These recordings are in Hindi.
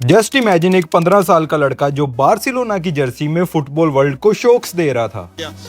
जस्ट इमेजिन एक 15 साल का लड़का जो बार्सिलोना की जर्सी में फुटबॉल वर्ल्ड को शॉक्स दे रहा था।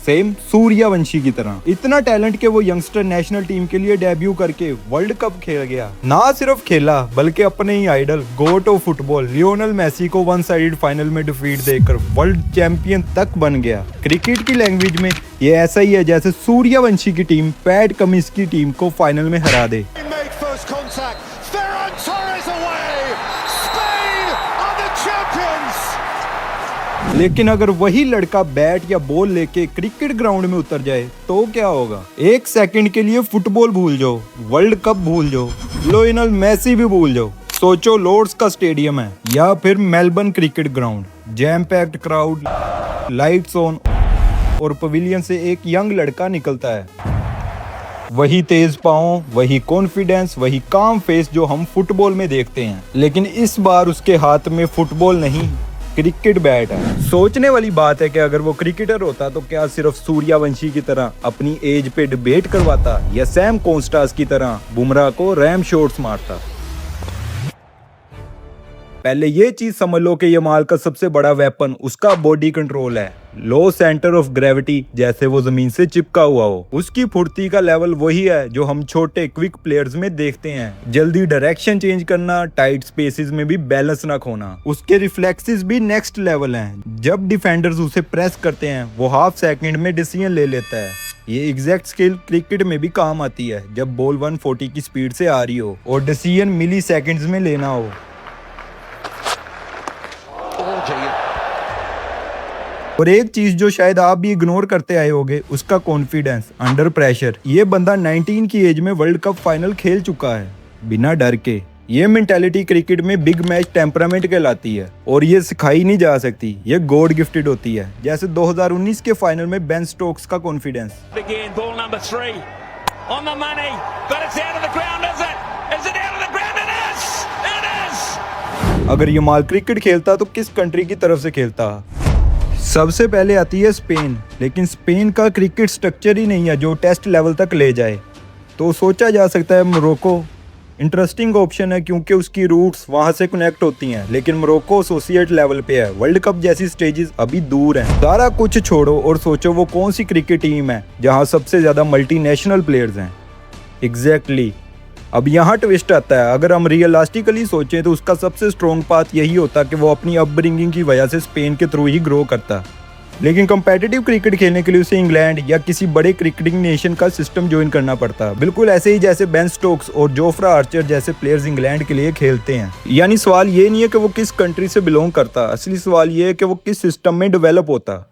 सेम सूर्यवंशी की तरह इतना टैलेंट के वो यंगस्टर नेशनल टीम के लिए डेब्यू करके वर्ल्ड कप खेल गया। ना सिर्फ खेला बल्कि अपने ही idol goat of football Lionel Messi को वन साइडेड फाइनल में डिफीट देकर वर्ल्ड चैंपियन तक बन गया। क्रिकेट की लैंग्वेज में ये ऐसा ही है जैसे सूर्यवंशी की टीम पैट कमिंस की टीम को फाइनल में हरा दे। लेकिन अगर वही लड़का बैट या बॉल लेके क्रिकेट ग्राउंड में उतर जाए तो क्या होगा? एक सेकंड के लिए फुटबॉल भूल जाओ, वर्ल्ड कप भूल जाओ, लियोनेल मेसी भी भूल जाओ। सोचो लॉर्ड्स का स्टेडियम है या फिर Melbourne cricket ground, jam packed crowd, lights on और पवेलियन से एक यंग लड़का निकलता है। वही तेज पाँव, वही कॉन्फिडेंस, वही काम फेस जो हम फुटबॉल में देखते हैं। लेकिन इस बार उसके हाथ में फुटबॉल नहीं, क्रिकेट बैट है। सोचने वाली बात है कि अगर वो क्रिकेटर होता तो क्या सिर्फ सूर्यवंशी की तरह अपनी एज पे डिबेट करवाता या सैम कॉन्स्टास की तरह बुमराह को रैम शॉट्स मारता। पहले ये चीज समझ लो कि यमाल का सबसे बड़ा वेपन उसका बॉडी कंट्रोल है। लो सेंटर ऑफ ग्रेविटी, जैसे वो जमीन से चिपका हुआ हो। उसकी फुर्ती का लेवल वही है जो हम छोटे क्विक प्लेयर्स में देखते हैं। जल्दी डायरेक्शन चेंज करना, टाइट स्पेसेस में भी बैलेंस ना खोना। उसके रिफ्लेक्सेस भी नेक्स्ट लेवल हैं। जब डिफेंडर्स उसे प्रेस करते हैं वो हाफ सेकंड में डिसीजन ले लेता है। ये एग्जैक्ट स्किल क्रिकेट में भी काम आती है जब बॉल 140 की स्पीड से आ रही हो और डिसीजन मिली सेकेंड्स में लेना हो। और एक चीज जो शायद आप भी इग्नोर करते आए होगे, उसका कॉन्फिडेंस अंडर प्रेशर। ये बंदा 19 की एज में वर्ल्ड कप फाइनल खेल चुका है बिना डर के। ये मेंटालिटी क्रिकेट में बिग मैच टेम्परामेंट कहलाती है और ये सिखाई नहीं जा सकती, ये गॉड गिफ्टेड होती है। जैसे 2019 के फाइनल में बेन स्टोक्स का कॉन्फिडेंस। अगर ये माल क्रिकेट खेलता तो किस कंट्री की तरफ से खेलता? सबसे पहले आती है स्पेन, लेकिन स्पेन का क्रिकेट स्ट्रक्चर ही नहीं है जो टेस्ट लेवल तक ले जाए। तो सोचा जा सकता है मोरक्को इंटरेस्टिंग ऑप्शन है क्योंकि उसकी रूट्स वहां से कनेक्ट होती हैं, लेकिन मोरक्को एसोसिएट लेवल पे है। वर्ल्ड कप जैसी स्टेजेस अभी दूर हैं। सारा कुछ छोड़ो और सोचो वो कौन सी क्रिकेट टीम है जहां सबसे ज्यादा मल्टीनेशनल प्लेयर्स हैं। एग्जैक्टली। अब यहाँ ट्विस्ट आता है। अगर हम रियलिस्टिकली सोचें तो उसका सबसे स्ट्रॉन्ग पाथ यही होता कि वो अपनी अपब्रिंगिंग की वजह से स्पेन के थ्रू ही ग्रो करता। लेकिन कंपेटिटिव क्रिकेट खेलने के लिए उसे इंग्लैंड या किसी बड़े क्रिकेटिंग नेशन का सिस्टम ज्वाइन करना पड़ता। बिल्कुल ऐसे ही जैसे बेन स्टोक्स और जोफ्रा आर्चर जैसे प्लेयर्स इंग्लैंड के लिए खेलते हैं। यानी सवाल ये नहीं है कि वो किस कंट्री से बिलोंग करता, असली सवाल ये है कि वो किस सिस्टम में डेवलप होता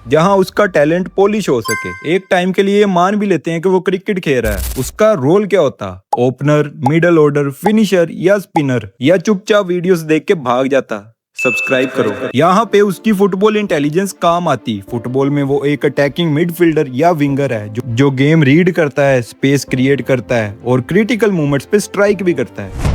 जहां उसका टैलेंट पॉलिश हो सके। एक टाइम के लिए मान भी लेते हैं कि वो क्रिकेट खेल रहा है, उसका रोल क्या होता? ओपनर, मिडल ऑर्डर, फिनिशर या स्पिनर, या चुपचाप वीडियोस देख के भाग जाता? सब्सक्राइब करो। यहाँ पे उसकी फुटबॉल इंटेलिजेंस काम आती। फुटबॉल में वो एक अटैकिंग मिडफील्डर या विंगर है जो गेम रीड करता है, स्पेस क्रिएट करता है और क्रिटिकल मोमेंट्स पे स्ट्राइक भी करता है।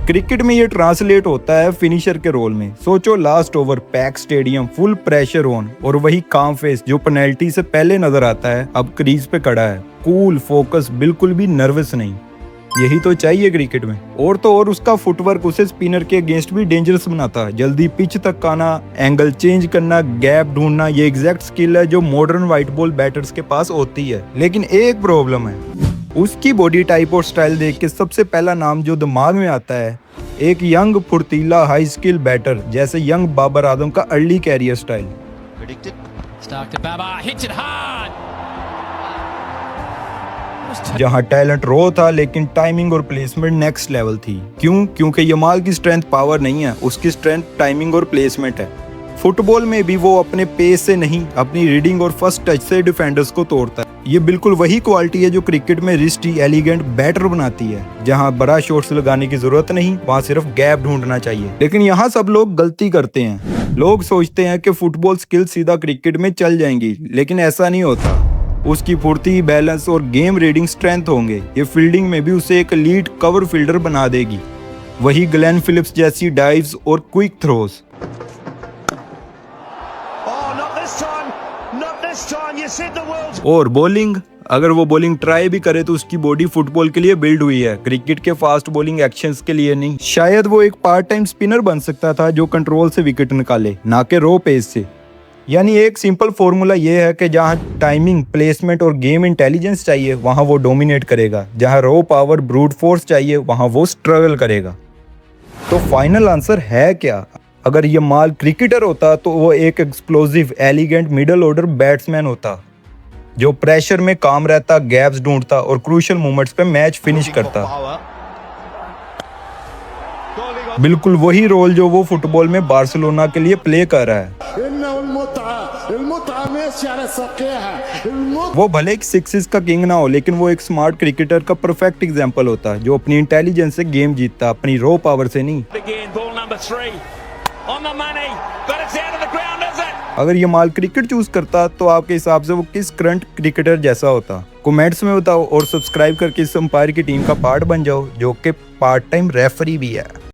क्रिकेट में ये ट्रांसलेट होता है फिनिशर के रोल में। सोचो last over, pack stadium, full pressure on और वही काम फेस जो पेनल्टी से पहले नजर आता है अब क्रीज पे खड़ा है, कूल, फोकस, बिल्कुल भी नर्वस नहीं। यही तो चाहिए क्रिकेट में। और तो और उसका फुटवर्क उसे स्पिनर के अगेंस्ट भी डेंजरस बनाता है। जल्दी पिच तक आना, एंगल चेंज करना, गैप ढूंढना, ये एग्जैक्ट स्किल है जो मॉडर्न व्हाइट बॉल बैटर्स के पास होती है। लेकिन एक प्रॉब्लम है, उसकी बॉडी टाइप और स्टाइल देख के सबसे पहला नाम जो दिमाग में आता है एक यंग फुर्तीला हाई स्किल बैटर जैसे यंग बाबर आजम का अर्ली कैरियर स्टाइल। जहां टैलेंट रो था लेकिन टाइमिंग और प्लेसमेंट नेक्स्ट लेवल थी। क्यों? क्योंकि यमाल की स्ट्रेंथ पावर नहीं है, उसकी स्ट्रेंथ टाइमिंग और प्लेसमेंट है। फुटबॉल में भी वो अपने पेस से नहीं, अपनी रीडिंग और फर्स्ट टच से डिफेंडर्स को तोड़ता है। ये बिल्कुल वही क्वालिटी है जो क्रिकेट में रिस्टी, एलिगेंट बैटर बनाती है। जहां बड़ा शॉट्स लगाने की जरूरत नहीं, वहां सिर्फ गैप ढूंढना चाहिए। लेकिन यहाँ सब लोग गलती करते हैं। लोग सोचते हैं कि फुटबॉल स्किल सीधा क्रिकेट में चल जाएंगी, लेकिन ऐसा नहीं होता। उसकी फुर्ती, बैलेंस और गेम रीडिंग स्ट्रेंथ होंगे। ये फील्डिंग में भी उसे एक लीड कवर फील्डर बना देगी। वही ग्लेन फिलिप्स जैसी डाइव्स और क्विक थ्रोस। और बॉलिंग अगर वो बॉलिंग ट्राई भी करे तो उसकी बॉडी फुटबॉल के लिए बिल्ड हुई है, क्रिकेट के फास्ट बॉलिंग एक्शंस के लिए नहीं। शायद वो एक पार्ट टाइम स्पिनर बन सकता था जो कंट्रोल से विकेट निकाले, ना कि रो पेस से। यानी एक सिंपल फॉर्मूला ये है कि जहाँ टाइमिंग, प्लेसमेंट और गेम इंटेलिजेंस चाहिए वहाँ वो डोमिनेट करेगा, जहाँ रो पावर, ब्रूट फोर्स चाहिए वहाँ वो स्ट्रगल करेगा। तो फाइनल आंसर है क्या? अगर ये माल क्रिकेटर होता तो वो एक explosive, elegant middle order batsman होता जो प्रेशर में काम रहता, गैप्स ढूंढता और क्रूशियल मोमेंट्स पे मैच फिनिश करता। बिल्कुल वही रोल जो वो फुटबॉल में बार्सिलोना के लिए प्ले कर रहा है। वो भले एक सिक्सेस का किंग ना हो, लेकिन वो एक स्मार्ट क्रिकेटर का परफेक्ट एग्जांपल होता है जो अपनी इंटेलिजेंस से गेम जीतता, अपनी रो पावर से नहीं। अगर ये माल क्रिकेट चूज करता तो आपके हिसाब से वो किस करंट क्रिकेटर जैसा होता? कमेंट्स में बताओ और सब्सक्राइब करके इस अंपायर की टीम का पार्ट बन जाओ जो कि पार्ट टाइम रेफरी भी है।